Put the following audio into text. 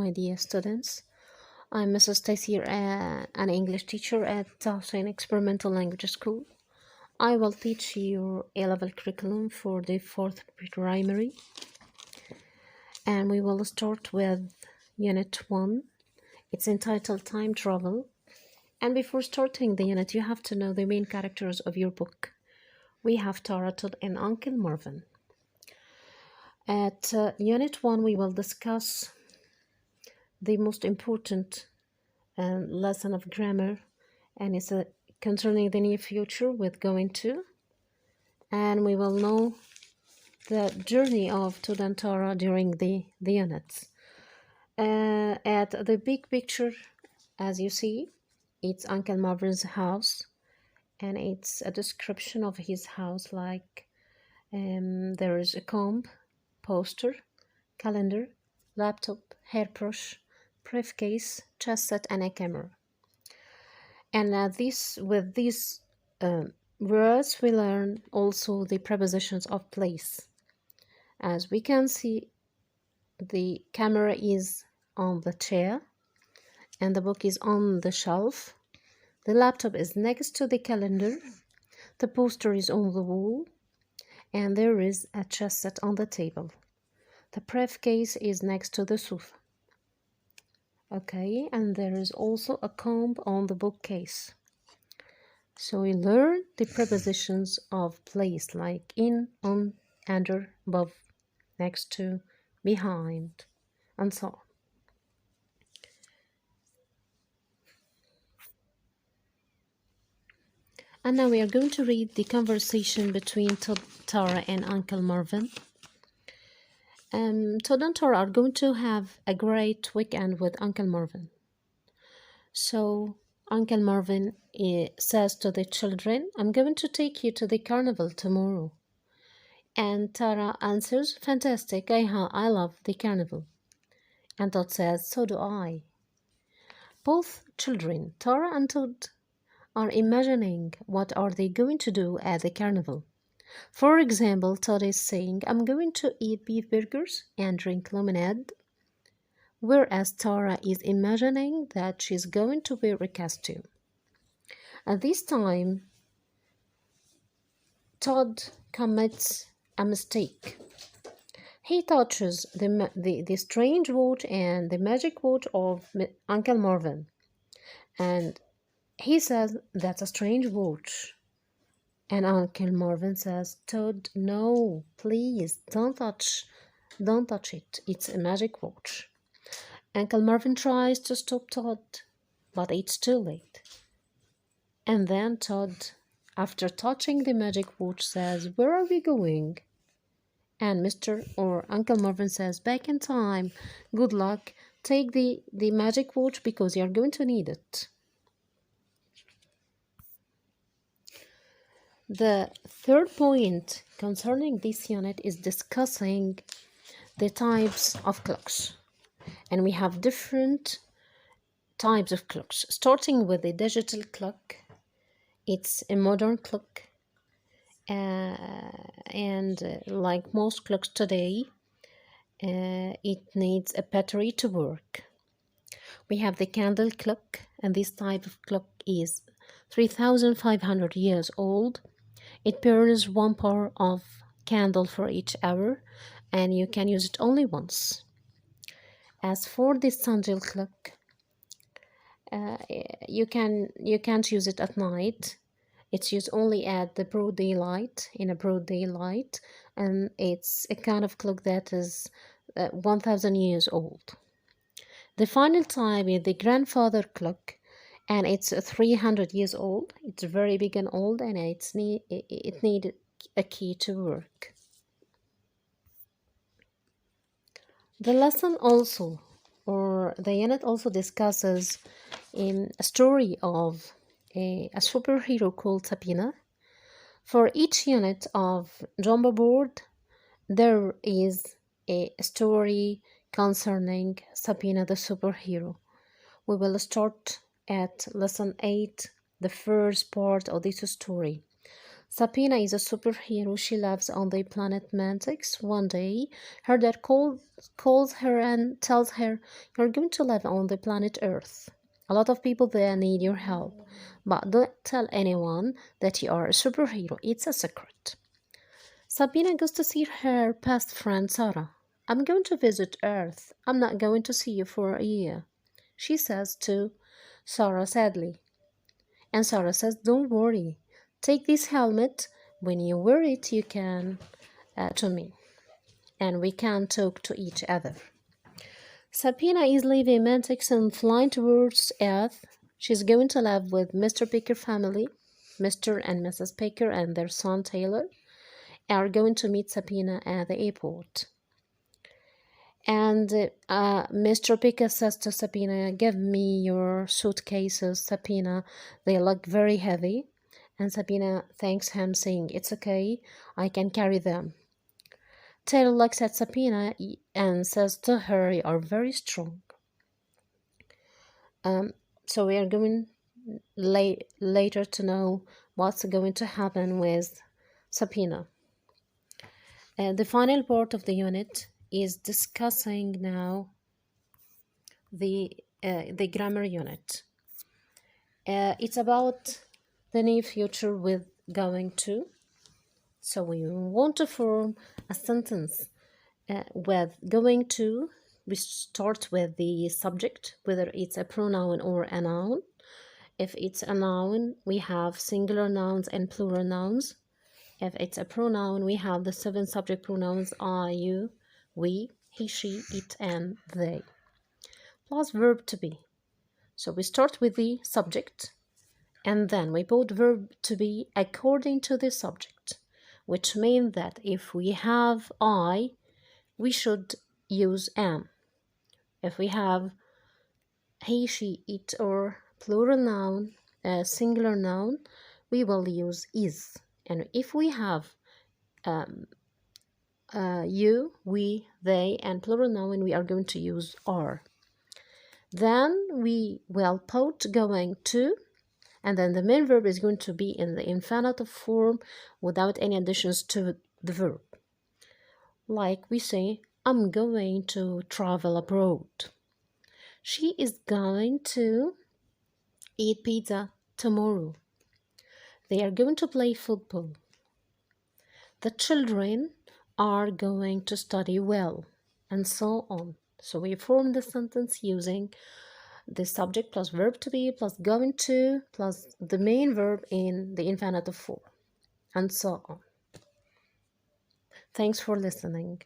my dear students. I'm Mrs. Taysir, an English teacher at Hussein Experimental Language School. I will teach you A-level curriculum for the 4th primary, and we will start with Unit 1. It's entitled Time Travel. And before starting the unit, you have to know the main characters of your book. We have Tara, Todd, and Uncle Marvin. At Unit 1, we will discuss the most important lesson of grammar, and it's concerning the near future with going to, and we will know the journey of Todd and Tara during the units. At the big picture, as you see, it's Uncle Marvin's house, and it's a description of his house, like there is a comb, poster, calendar, laptop, hairbrush, briefcase, chess set, and a camera. And with these words, we learn also the prepositions of place. As we can see, the camera is on the chair, and the book is on the shelf. The laptop is next to the calendar. The poster is on the wall, and there is a chess set on the table. The briefcase is next to the sofa. Okay, and there is also a comb on the bookcase. So we learn the prepositions of place, like in, on, under, above, next to, behind, and so on. And now we are going to read the conversation between Todd, Tara, and Uncle Marvin. Todd and Tara are going to have a great weekend with Uncle Marvin. So Uncle Marvin says to the children, "I'm going to take you to the carnival tomorrow." And Tara answers, "Fantastic, I love the carnival." And Todd says, "So do I." Both children, Tara and Todd, are imagining what are they going to do at the carnival. For example, Todd is saying, "I'm going to eat beef burgers and drink lemonade," whereas Tara is imagining that she's going to wear a costume. At this time, Todd commits a mistake. He touches the strange watch and the magic watch of Uncle Marvin, and he says, "That's a strange watch." And Uncle Marvin says, "Todd, no, please, don't touch it. It's a magic watch." Uncle Marvin tries to stop Todd, but it's too late. And then Todd, after touching the magic watch, says, "Where are we going?" And Uncle Marvin says, "Back in time. Good luck. Take the magic watch because you're going to need it." The third point concerning this unit is discussing the types of clocks. And we have different types of clocks, starting with the digital clock. It's a modern clock, and like most clocks today, it needs a battery to work. We have the candle clock, and this type of clock is 3,500 years old. It burns 1 bar of candle for each hour, and you can use it only once. As for the sundial clock, you can't use it at night. It's used only at the broad daylight, in a broad daylight, and it's a kind of clock that is 1,000 years old. The final type is the grandfather clock, and it's 300 years old. It's very big and old, and it needs a key to work. The lesson also, or the unit also discusses a story of a superhero called Sabina. For each unit of Jumbo board, there is a story concerning Sabina the superhero. We will start at lesson 8, the first part of this story. Sabina is a superhero. She lives on the planet Mantix. One day, her dad calls her and tells her, "You're going to live on the planet Earth. A lot of people there need your help, but don't tell anyone that you are a superhero. It's a secret." Sabina goes to see her past friend Sarah. "I'm going to visit Earth. I'm not going to see you for a year," she says to Sarah sadly. And Sarah says, "Don't worry. Take this helmet. When you wear it, you can to me, and we can talk to each other." Sabina is leaving Mantix and flying towards Earth. She's going to live with Mr. Baker family. Mr. and Mrs. Baker and their son Taylor are going to meet Sabina at the airport. And Mr. Baker says to Sabina, "Give me your suitcases, Sabina. They look very heavy." And Sabina thanks him, saying, "It's okay, I can carry them." Taylor looks at Sabina and says to her, "You are very strong." So we are going later to know what's going to happen with Sabina. The final part of the unit is discussing now the grammar unit. It's about the near future with going to. So we want to form a sentence with going to. We start with the subject, whether it's a pronoun or a noun. If it's a noun, we have singular nouns and plural nouns. If it's a pronoun, we have the 7 subject pronouns I, you, we, he, she, it, and they, plus verb to be. So we start with the subject, and then we put verb to be according to the subject, which means that if we have I, we should use am. If we have he, she, it, or plural noun, singular noun, we will use is. And if we have you, we, they, and plural noun, we are going to use are. Then we will put going to, and then the main verb is going to be in the infinitive form without any additions to the verb. Like we say, "I'm going to travel abroad." She is going to eat pizza tomorrow. They are going to play football. The children are going to study well, and so on. So we form the sentence using the subject plus verb to be plus going to plus the main verb in the infinitive form, and so on. Thanks for listening.